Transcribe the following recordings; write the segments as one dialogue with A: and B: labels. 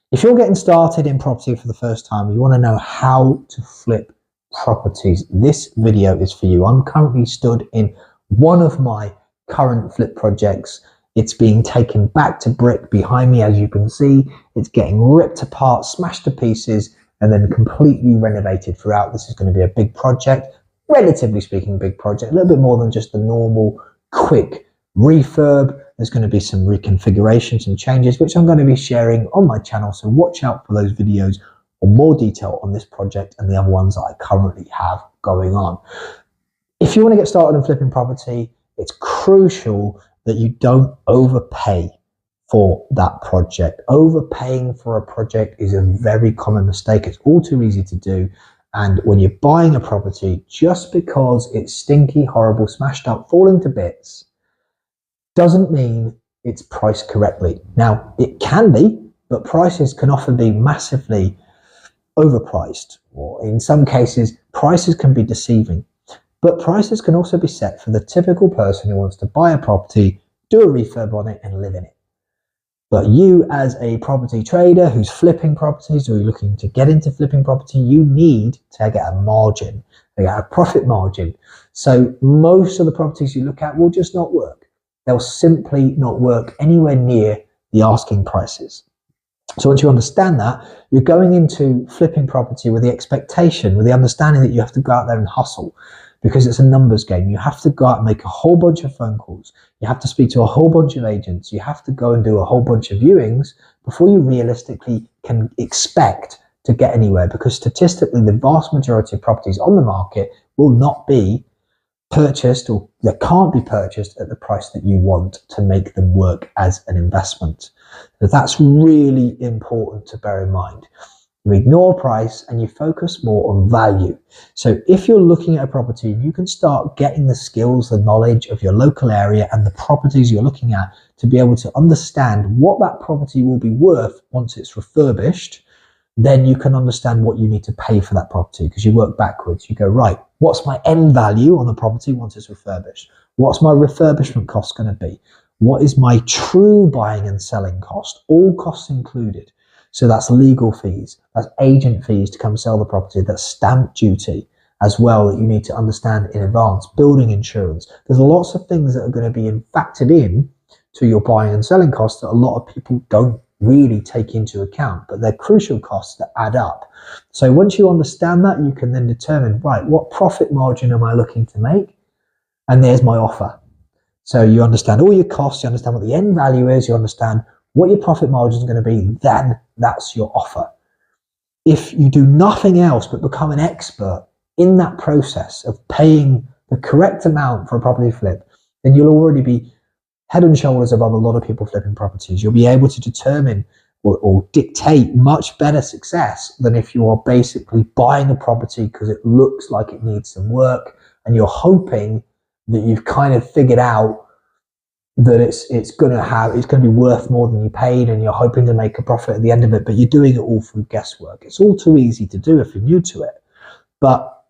A: If you're getting started in property for the first time, you want to know how to flip properties, this video is for you. I'm currently stood in one of my current flip projects. It's being taken back to brick behind me, as you can see. It's getting ripped apart, smashed to pieces, and then completely renovated throughout. This is going to be a big project, relatively speaking, big project, a little bit more than just the normal quick refurb. There's going to be some reconfiguration, some changes, which I'm going to be sharing on my channel. So watch out for those videos or more detail on this project and the other ones that I currently have going on. If you want to get started in flipping property, it's crucial that you don't overpay for that project. Overpaying for a project is a very common mistake. It's all too easy to do. And when you're buying a property, just because it's stinky, horrible, smashed up, falling to bits, doesn't mean it's priced correctly. Now, it can be, but prices can often be massively overpriced, or in some cases, prices can be deceiving. But prices can also be set for the typical person who wants to buy a property, do a refurb on it, and live in it. But you, as a property trader who's flipping properties, or you're looking to get into flipping property, you need to get a margin, to get a profit margin. So most of the properties you look at will just not work. They'll simply not work anywhere near the asking prices. So once you understand that, you're going into flipping property with the expectation, with the understanding that you have to go out there and hustle, because it's a numbers game. You have to go out and make a whole bunch of phone calls. You have to speak to a whole bunch of agents. You have to go and do a whole bunch of viewings before you realistically can expect to get anywhere, because statistically, the vast majority of properties on the market will not be purchased, or they can't be purchased at the price that you want to make them work as an investment. So that's really important to bear in mind. You ignore price and you focus more on value. So if you're looking at a property, you can start getting the skills, the knowledge of your local area and the properties you're looking at to be able to understand what that property will be worth once it's refurbished. Then you can understand what you need to pay for that property, because you work backwards. You go, right, what's my end value on the property once it's refurbished? What's my refurbishment cost going to be? What is my true buying and selling cost? All costs included. So that's legal fees, that's agent fees to come sell the property, that's stamp duty as well that you need to understand in advance, building insurance. There's lots of things that are going to be factored in to your buying and selling costs that a lot of people don't really take into account, but they're crucial costs that add up. So once you understand that, you can then determine, right, what profit margin am I looking to make? And there's my offer. So you understand all your costs, you understand what the end value is, you understand what your profit margin is going to be, then that's your offer. If you do nothing else but become an expert in that process of paying the correct amount for a property flip, then you'll already be head and shoulders above a lot of people flipping properties. You'll be able to determine or dictate much better success than if you are basically buying a property because it looks like it needs some work and you're hoping that you've kind of figured out that it's going to be worth more than you paid, and you're hoping to make a profit at the end of it, but you're doing it all through guesswork. It's all too easy to do if you're new to it, but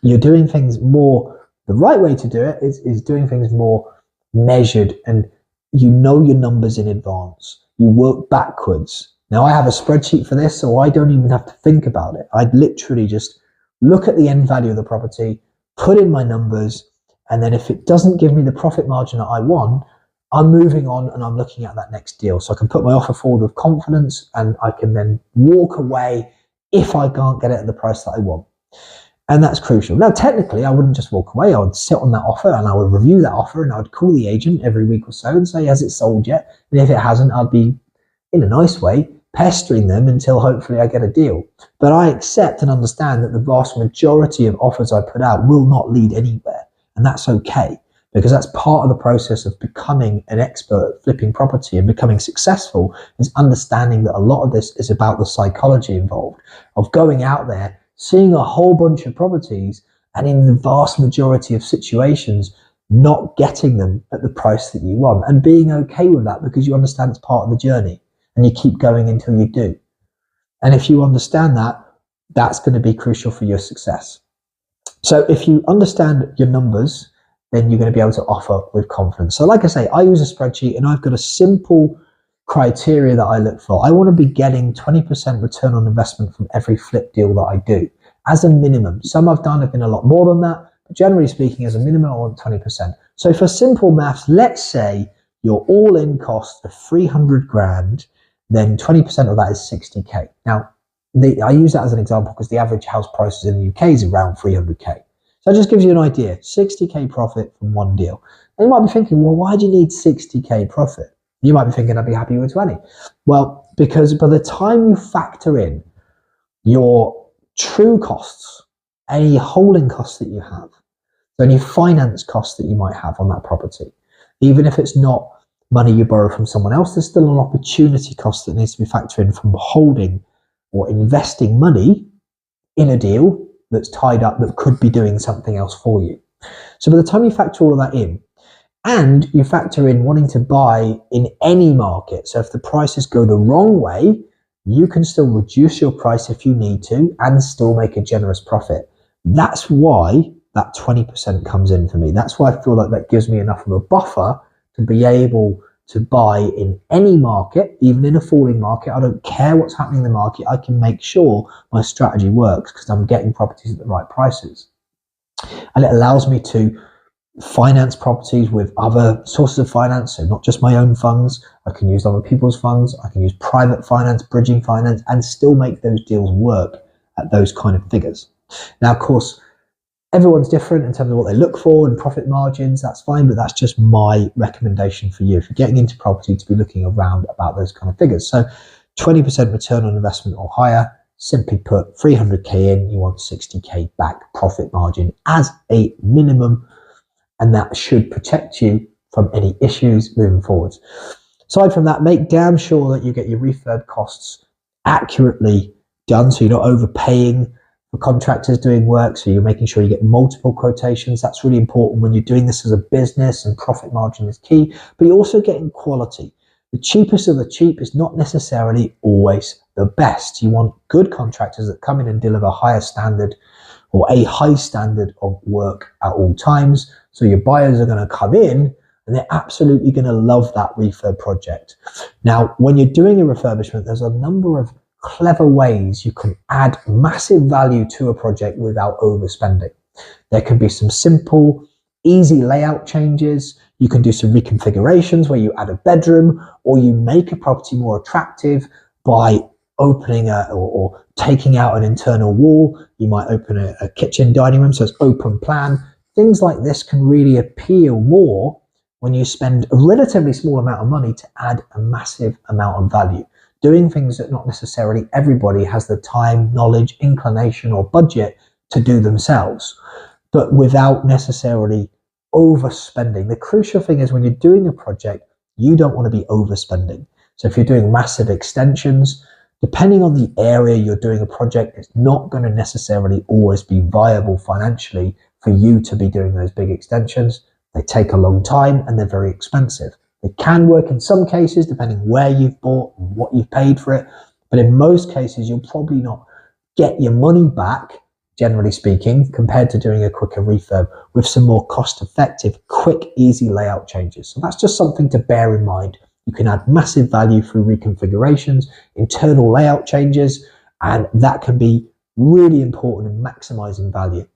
A: you're doing things more, the right way to do it is doing things more measured, and you know your numbers in advance. You work backwards. Now I have a spreadsheet for this, so I don't even have to think about it. I'd literally just look at the end value of the property, put in my numbers, and then if it doesn't give me the profit margin that I want, I'm moving on and I'm looking at that next deal. So I can put my offer forward with confidence, and I can then walk away if I can't get it at the price that I want. And that's crucial. Now, technically, I wouldn't just walk away. I would sit on that offer and I would review that offer, and I would call the agent every week or so and say, has it sold yet? And if it hasn't, I'd be, in a nice way, pestering them until hopefully I get a deal. But I accept and understand that the vast majority of offers I put out will not lead anywhere. And that's okay, because that's part of the process of becoming an expert at flipping property and becoming successful, is understanding that a lot of this is about the psychology involved of going out there, seeing a whole bunch of properties, and in the vast majority of situations, not getting them at the price that you want, and being okay with that because you understand it's part of the journey and you keep going until you do. And if you understand that, that's going to be crucial for your success. So if you understand your numbers, then you're going to be able to offer with confidence. So like I say, I use a spreadsheet and I've got a simple criteria that I look for. I want to be getting 20% return on investment from every flip deal that I do as a minimum. Some I've done have been a lot more than that, but generally speaking, as a minimum, I want 20%. So for simple maths, let's say your all-in cost of 300 grand, then 20% of that is 60k. Now, I use that as an example because the average house prices in the UK is around 300k. So it just gives you an idea, 60k profit from one deal. And you might be thinking, well, why do you need 60k profit? You might be thinking, I'd be happy with 20. Well, because by the time you factor in your true costs, any holding costs that you have, any finance costs that you might have on that property, even if it's not money you borrow from someone else, there's still an opportunity cost that needs to be factored in from holding or investing money in a deal that's tied up that could be doing something else for you. So by the time you factor all of that in, and you factor in wanting to buy in any market, so if the prices go the wrong way, you can still reduce your price if you need to and still make a generous profit. That's why that 20% comes in for me. That's why I feel like that gives me enough of a buffer to be able to buy in any market, even in a falling market. I don't care what's happening in the market. I can make sure my strategy works because I'm getting properties at the right prices. And it allows me to finance properties with other sources of finance, so not just my own funds. I can use other people's funds. I can use private finance, bridging finance, and still make those deals work at those kind of figures. Now, of course, everyone's different in terms of what they look for and profit margins. That's fine, but that's just my recommendation for you. If you're getting into property, to be looking around about those kind of figures. So 20% return on investment or higher. Simply put, 300k in, you want 60k back profit margin as a minimum. And that should protect you from any issues moving forwards. Aside from that, make damn sure that you get your refurb costs accurately done, so you're not overpaying for contractors doing work, so you're making sure you get multiple quotations. That's really important when you're doing this as a business, and profit margin is key, but you're also getting quality. The cheapest of the cheap is not necessarily always the best. You want good contractors that come in and deliver higher standard or a high standard of work at all times. So your buyers are going to come in and they're absolutely going to love that refurb project. Now, when you're doing a refurbishment, there's a number of clever ways you can add massive value to a project without overspending. There can be some simple, easy layout changes. You can do some reconfigurations where you add a bedroom, or you make a property more attractive by opening or taking out an internal wall. You might open a kitchen dining room, so it's open plan. Things like this can really appeal more when you spend a relatively small amount of money to add a massive amount of value. Doing things that not necessarily everybody has the time, knowledge, inclination, or budget to do themselves, but without necessarily overspending. The crucial thing is when you're doing a project, you don't want to be overspending. So if you're doing massive extensions, depending on the area you're doing a project, it's not going to necessarily always be viable financially for you to be doing those big extensions. They take a long time and they're very expensive. They can work in some cases, depending where you've bought and what you've paid for it. But in most cases, you'll probably not get your money back, generally speaking, compared to doing a quicker refurb with some more cost-effective, quick, easy layout changes. So that's just something to bear in mind. You can add massive value through reconfigurations, internal layout changes, and that can be really important in maximizing value.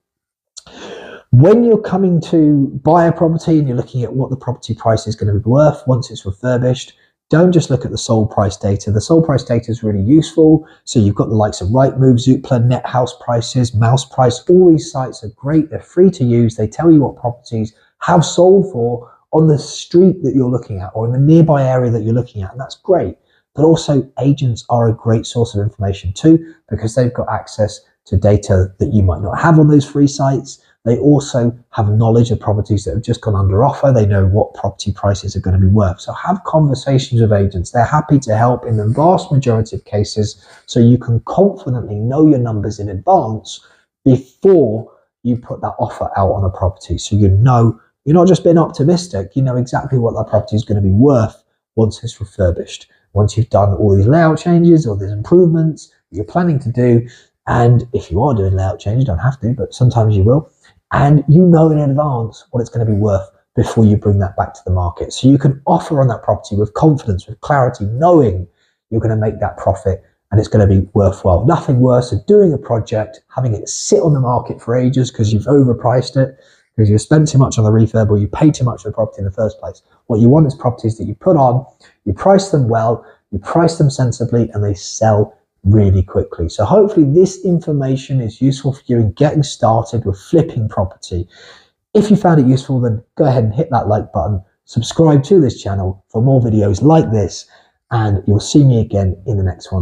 A: When you're coming to buy a property and you're looking at what the property price is going to be worth once it's refurbished, don't just look at the sold price data. The sold price data is really useful. So you've got the likes of Rightmove, Zoopla, Net House Prices, Mouse Price. All these sites are great. They're free to use. They tell you what properties have sold for on the street that you're looking at or in the nearby area that you're looking at. And that's great. But also agents are a great source of information too, because they've got access to data that you might not have on those free sites. They also have knowledge of properties that have just gone under offer. They know what property prices are going to be worth. So have conversations with agents. They're happy to help in the vast majority of cases, so you can confidently know your numbers in advance before you put that offer out on a property. So you know, you're not just being optimistic, you know exactly what that property is going to be worth once it's refurbished. Once you've done all these layout changes or these improvements that you're planning to do, and if you are doing layout changes, you don't have to, but sometimes you will, and you know in advance what it's going to be worth before you bring that back to the market. So you can offer on that property with confidence, with clarity, knowing you're going to make that profit and it's going to be worthwhile. Nothing worse than doing a project, having it sit on the market for ages because you've overpriced it, because you spent too much on the refurb or you paid too much for the property in the first place. What you want is properties that you put on, you price them well, you price them sensibly, and they sell really quickly. So hopefully this information is useful for you in getting started with flipping property. If you found it useful, then go ahead and hit that like button, subscribe to this channel for more videos like this, and you'll see me again in the next one.